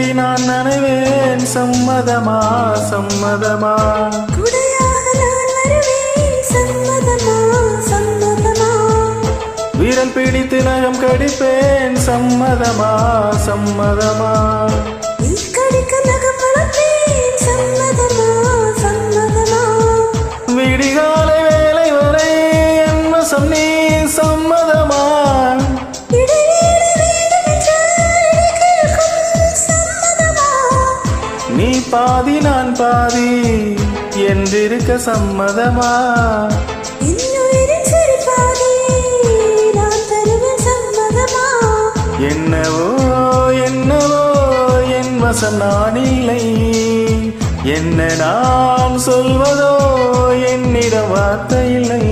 மூடி நான் நனைவேன். சம்மதமா சம்மதமா? குடையாக நான் வருவேன். சம்மதமா சம்மதமா? விரல் பிடித்து நகம் கடிப்பேன். சம்மதமா சம்மதமா? நீ கடிக்க நகம் வளர்ப்பேன். சம்மதமா சம்மதமா? விடிகாலை வேலை வரை என் வசம் நீ. சம்மதமா? நீ பாதி நான் பாதி என்றிருக்க சம்மதமா? என்னவோ என்னவோ என் வசம் நான் இல்லை. என்ன நான் சொல்வதோ என்னிடம் வார்த்தை இல்லை.